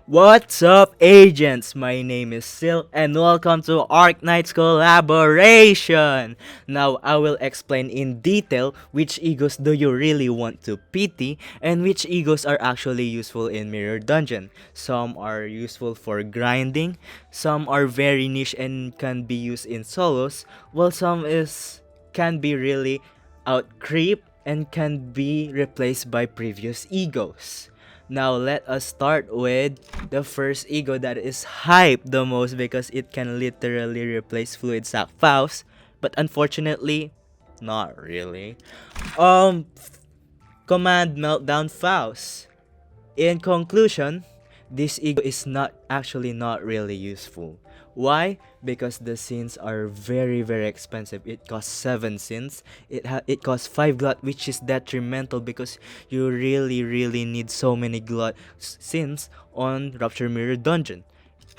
What's up, agents? My name is Sil, and welcome to Arknights collaboration. Now, I will explain in detail which egos do you really want to pity, and which egos are actually useful in Mirror Dungeon. Some are useful for grinding, some are very niche and can be used in solos, while some can be really out creep and can be replaced by previous egos. Now let us start with the first ego that is hyped the most because it can literally replace Fluid Sack Faust, but unfortunately, not really. Command Meltdown Faust. In conclusion, this ego is not really useful. Why? Because the scenes are very expensive. It costs 7 scenes. It costs 5 glut, which is detrimental because you really need so many glut scenes on Rupture Mirror Dungeon.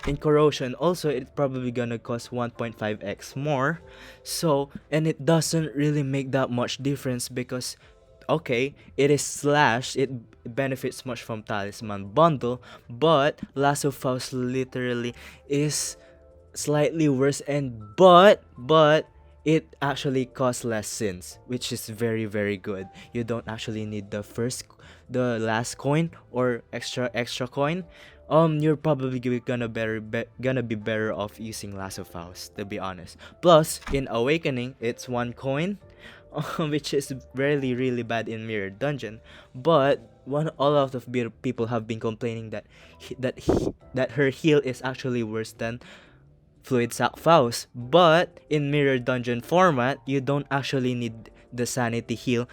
In corrosion also, it's probably gonna cost 1.5x more. So, and it doesn't really make that much difference because okay, it is slash, it benefits much from Talisman Bundle, but Last of Us literally is slightly worse, and but it actually costs less sins, which is very good. You don't actually need the last coin or extra coin. You're probably gonna be better off using Last of Us, to be honest. Plus, in Awakening, it's 1 coin, which is really bad in Mirror Dungeon. But a lot of people have been complaining that that her heal is actually worse than Fluid Sack Faust. But in Mirror Dungeon format, you don't actually need the sanity heal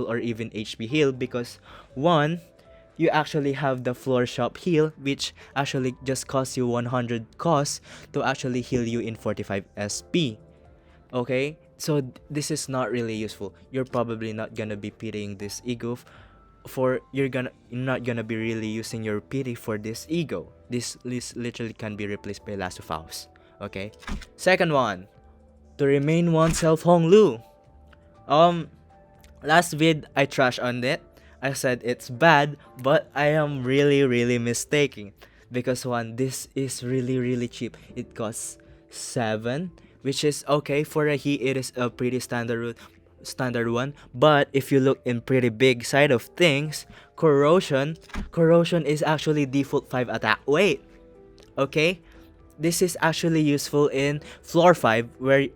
or even HP heal because one, you actually have the floor shop heal, which actually just costs you 100 cost to actually heal you in 45 SP. Okay, so this is not really useful. You're probably not gonna be pitying this ego for you're not gonna be really using your pity for this ego. This list literally can be replaced by Last of Us. Okay, second one, to remain oneself Honglu. um Last vid I trash on it. I said it's bad, but I am really mistaken because one, this is really cheap. It costs 7, which is okay for a he. It is a pretty standard one. But if you look in pretty big side of things, corrosion is actually default 5 attack weight. Okay, this is actually useful in floor 5 or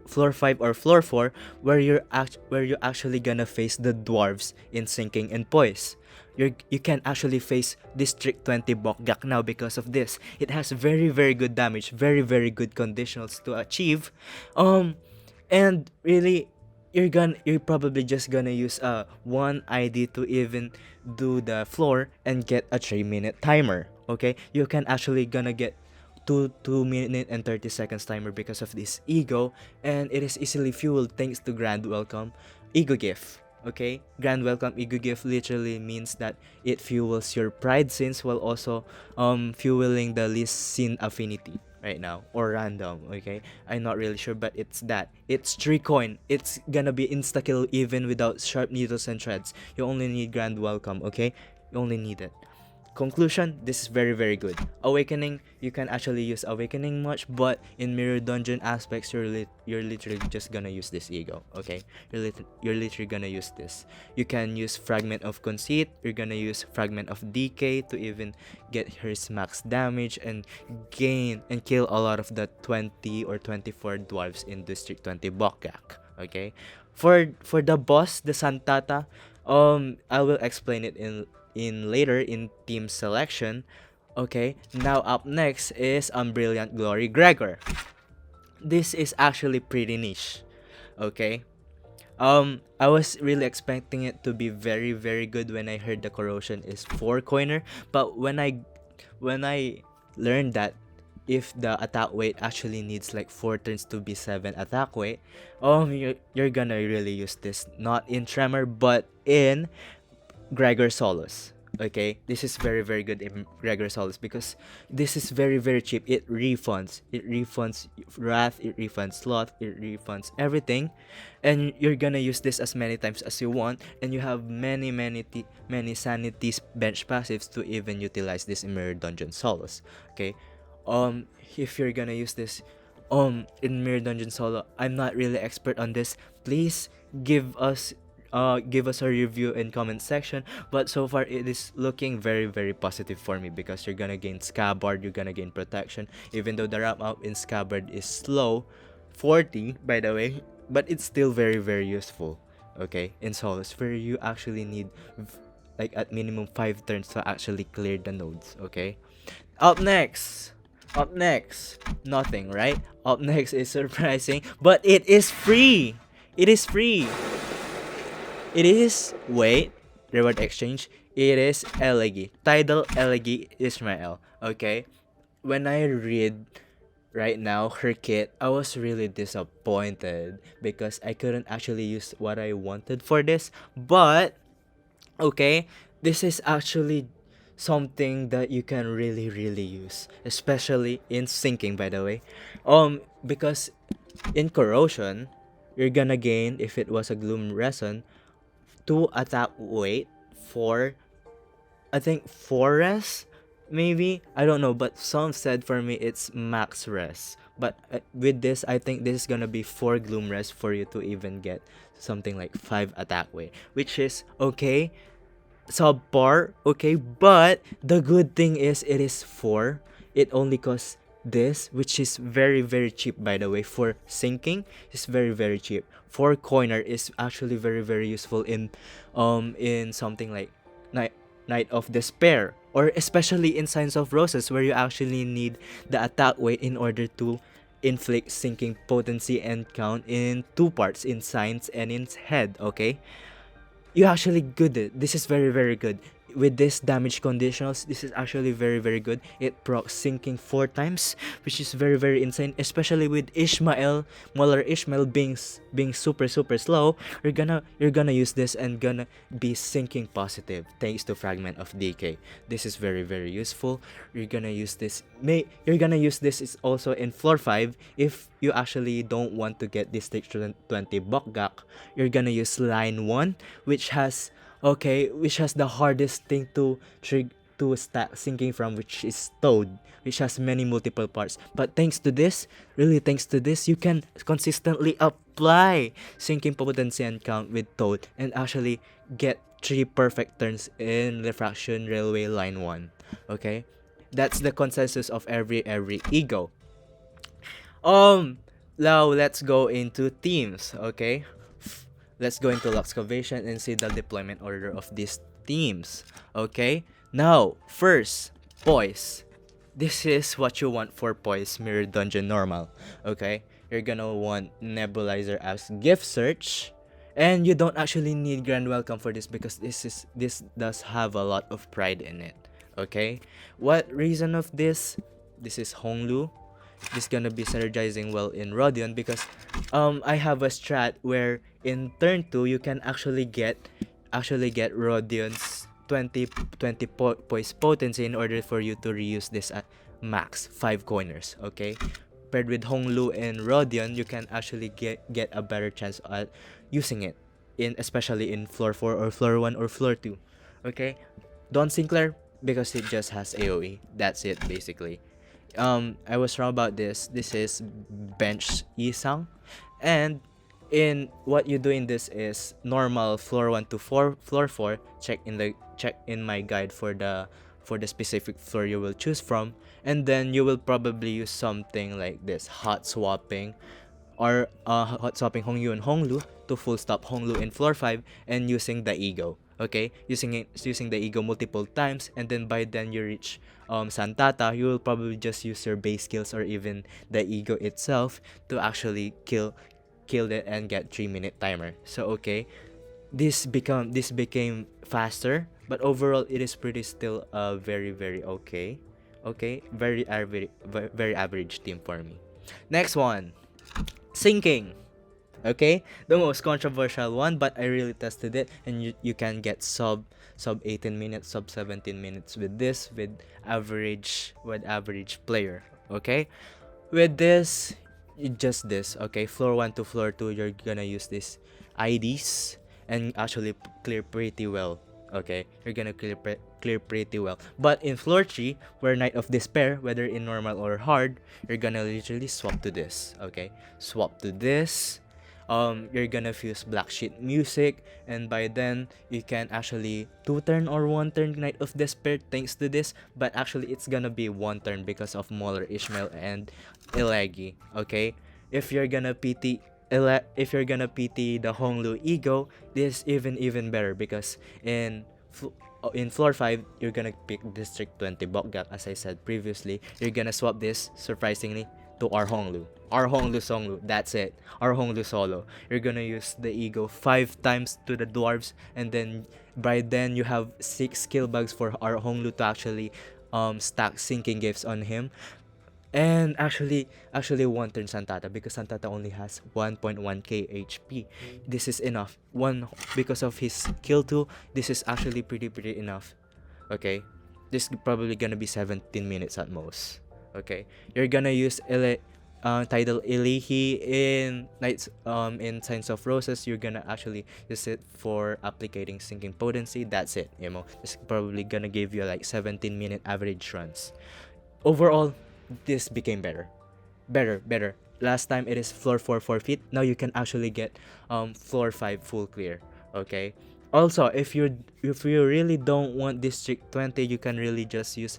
floor 4 where you're actually gonna face the dwarves in sinking and poise. You can actually face District 20 Bokgak now because of this. It has very good damage, very good conditionals to achieve. And really, you're probably just gonna use one ID to even do the floor and get a 3-minute timer. Okay, you can actually gonna get 2 minute and 30 seconds timer because of this ego, and it is easily fueled thanks to Grand Welcome Ego Gift. Okay, Grand Welcome Ego Gift literally means that it fuels your pride sins while also fueling the least sin affinity right now, or random. Okay, I'm not really sure, but it's 3 coin. It's gonna be insta kill even without sharp needles and threads. You only need Grand Welcome. Okay, you only need it. Conclusion, this is very good. Awakening, you can actually use Awakening much, but in Mirror Dungeon aspects, you're literally just gonna use this ego. Okay, you're literally gonna use this. You can use Fragment of Conceit. You're gonna use Fragment of Decay to even get her max damage and gain and kill a lot of the 20 or 24 dwarves in District 20 Bokgak. Okay, for the boss, the Santata, I will explain it in later in team selection. Okay, now up next is Brilliant Glory Gregor. This is actually pretty niche. Okay, I was really expecting it to be very good when I heard the corrosion is 4 coiner, but when I learned that if the attack weight actually needs like 4 turns to be 7 attack weight, you're gonna really use this not in Tremor but in Gregor Solos. Okay, this is very very good in Gregor Solis because this is very very cheap. It refunds. It refunds Wrath, it refunds Sloth, it refunds everything, and you're gonna use this as many times as you want, and you have many sanities bench passives to even utilize this in Mirror Dungeon Solos. Okay, if you're gonna use this in Mirror Dungeon Solo, I'm not really expert on this. Please give us a review in comment section, but so far it is looking very very positive for me because you're gonna gain Scabbard, you're gonna gain protection, even though the ramp up in Scabbard is slow 40 by the way, but it's still very very useful. Okay, in solos where you actually need like at minimum 5 turns to actually clear the nodes. Okay, up next, nothing, right? Up next is surprising, but it is free. It is free. It is, wait, reward exchange. It is Elegy. Tidal Elegy Ishmael. Okay? When I read right now her kit, I was really disappointed because I couldn't actually use what I wanted for this. But, okay, this is actually something that you can really really use, especially in sinking, by the way. Because in corrosion, you're gonna gain, if it was a gloom reson, 2 attack weight for, I think, 4 res, maybe, I don't know, but some said for me it's max res, but with this I think this is gonna be 4 gloom res for you to even get something like 5 attack weight, which is okay, subpar, okay, but the good thing is it is 4. It only costs this, which is very very cheap, by the way. For sinking, it's very very cheap. 4 coiner is actually very very useful in something like Night of Despair, or especially in Signs of Roses, where you actually need the attack weight in order to inflict sinking potency and count in 2 parts, in Signs and in Head. Okay, you actually good it. This is very very good. With this damage conditionals, this is actually very very good. It procs sinking 4 times, which is very very insane, especially with Molar Ishmael being super super slow. You're gonna use this and gonna be sinking positive thanks to Fragment of Decay. This is very very useful. You're gonna use this is also in floor 5 if you actually don't want to get District 20 Bokgak. You're gonna use line 1, which has the hardest thing to stack sinking from, which is Toad, which has many multiple parts. But thanks to this, you can consistently apply sinking potency and count with Toad and actually get 3 perfect turns in Refraction Railway line 1. Okay, that's the consensus of every E.G.O. Now let's go into teams. Okay, let's go into Luxcavation and see the deployment order of these teams. Okay, now first, Poise. This is what you want for Poise Mirror Dungeon normal. Okay, you're gonna want Nebulizer as gift search, and you don't actually need Grand Welcome for this because this does have a lot of pride in it. Okay, what reason of this? This is Hunglu. This gonna be synergizing well in Rodion because I have a strat where in turn 2 you can actually get Rodion's 20 poise potency in order for you to reuse this at max 5 coiners. Okay, paired with Honglu and Rodion, you can actually get a better chance at using it especially in floor 4 or floor 1 or floor 2. Okay, Don Sinclair because it just has AoE. That's it basically. I was wrong about this. This is bench Isang, and in what you do in this is normal floor 1 to floor 4. Check in my guide for the specific floor you will choose from, and then you will probably use something like this, hot swapping Hongyu and Honglu to full stop Honglu in floor 5 and using the E.G.O. Okay, using the E.G.O multiple times, and then by then you reach Santata, you will probably just use your base skills or even the E.G.O itself to actually kill it and get 3-minute timer. So okay, this became faster, but overall it is pretty still very very okay, very average team for me. Next one, sinking. Okay, the most controversial one, but I really tested it, and you can get sub sub 18 minutes, sub 17 minutes with this, with average player. Okay, with this, just this. Okay, floor 1 to floor 2, you're gonna use this IDs and actually clear pretty well. Okay, you're gonna clear pretty well. But in floor 3, where Knight of Despair, whether in normal or hard, you're gonna literally swap to this. Okay, swap to this. You're gonna fuse black sheet music, and by then you can actually 2 turn or 1 turn Knight of Despair thanks to this, but actually it's gonna be 1 turn because of Mauler, Ishmael, and E.G.O. Okay, if you're gonna PT the Hunglu E.G.O, this is even better, because in floor 5 you're gonna pick District 20 Bokgak. As I said previously, you're gonna swap this, surprisingly, to our Honglu Songlu. That's it, our Honglu solo. You're gonna use the E.G.O 5 times to the dwarves, and then by then you have 6 skill bugs for our Honglu to actually stack sinking gifts on him. And actually 1 turn Santata, because Santata only has 1.1k HP. This is enough. Because of his skill 2, this is actually pretty enough. Okay, this is probably gonna be 17 minutes at most. Okay, you're gonna use Tidal Ilihi in in Signs of Roses. You're gonna actually use it for applicating sinking potency. That's it, This is probably gonna give you like 17-minute average runs. Overall, this became better. Last time it is floor 4 forfeit. Now you can actually get floor 5 full clear. Okay. Also, if you really don't want District 20, you can really just use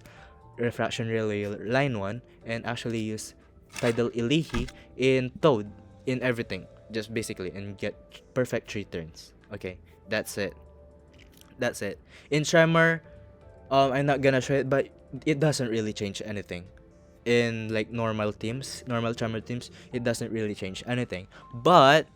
Refraction Relay line 1 and actually use Tidal Ilihi in Toad in everything, just basically, and get perfect 3 turns. Okay, that's it. In Tremor, I'm not gonna show it, but it doesn't really change anything. In like normal Tremor teams, it doesn't really change anything. But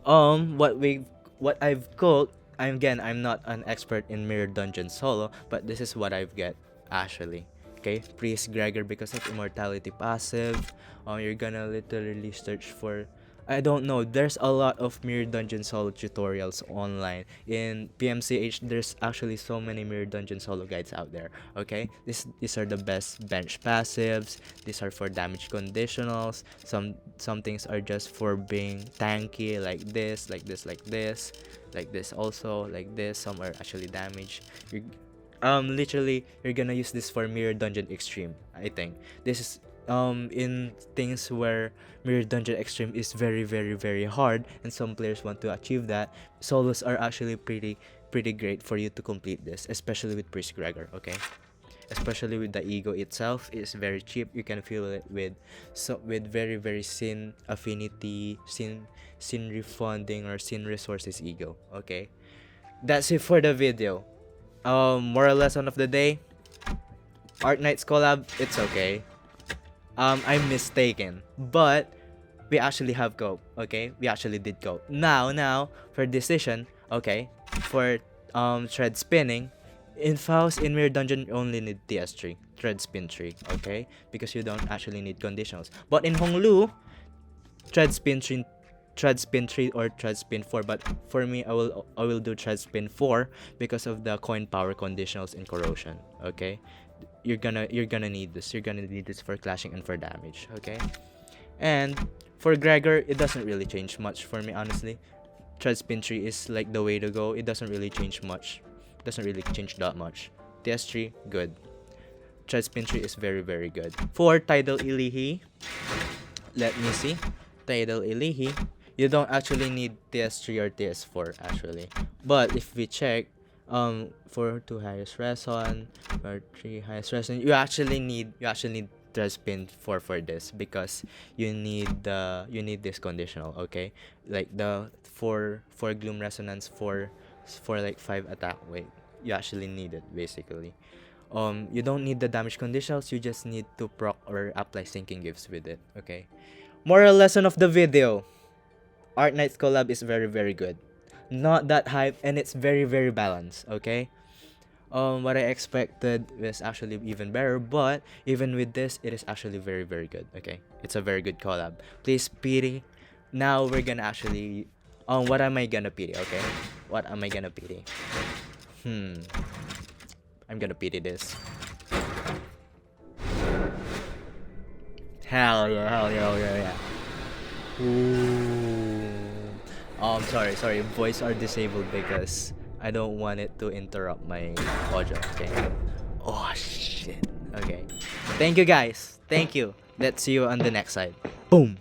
what I've cooked, I'm not an expert in Mirror Dungeon solo, but this is what I've get actually. Okay, Priest Gregor, because of Immortality passive. You're gonna literally search for, I don't know, there's a lot of Mirror Dungeon solo tutorials online. In PMCH, there's actually so many Mirror Dungeon solo guides out there. Okay, these are the best bench passives. These are for damage conditionals. Some things are just for being tanky, like this also, like this. Some are actually damage. Literally, you're gonna use this for Mirror Dungeon Extreme. I think this is in things where Mirror Dungeon Extreme is very hard, and some players want to achieve that. Solos are actually pretty great for you to complete this, especially with Priest Gregor. Okay, especially with the E.G.O itself, it's very cheap. You can feel it with very sin affinity, sin refunding, or sin resources E.G.O. Okay, that's it for the video. Moral lesson of the day: Arknights collab, it's okay. I'm mistaken, but we actually have go. Okay, we actually did go. Now for decision. Okay, for thread spinning, in Faust, in Mirror Dungeon, you only need TS3, thread spin 3. Okay, because you don't actually need conditionals. But in Honglu, thread spin 3 or thread spin 4, but for me, I will do thread spin 4 because of the coin power conditionals in corrosion. Okay, you're gonna need this. You're gonna need this for clashing and for damage. Okay, and for Gregor, it doesn't really change much for me, honestly. Thread spin 3 is like the way to go. It doesn't really change much. Doesn't really change that much. TS3, good. Thread spin 3 is very good. For Tidal Ilihi, let me see. Tidal Ilihi, you don't actually need TS3 or TS4 actually. But if we check, for 2 highest reson or 3 highest reson, you actually need thread spin 4 for this, because you need this conditional. Okay, like the 4 gloom resonance for like 5 attack weight. You actually need it basically. You don't need the damage conditionals. You just need to proc or apply sinking gifts with it. Okay. Moral lesson of the video: Arknights collab is very good. Not that hype, and it's very balanced. Okay. What I expected was actually even better, but even with this, it is actually very good. Okay, it's a very good collab. Please pity. Now we're gonna actually, what am I gonna pity? Okay, what am I gonna pity? I'm gonna pity this. Hell yeah, hell yeah, hell yeah, yeah. Ooh. Oh, I'm sorry. Voice are disabled because I don't want it to interrupt my audio. Okay. Oh shit. Okay. Thank you guys. Thank you. Let's see you on the next side. Boom.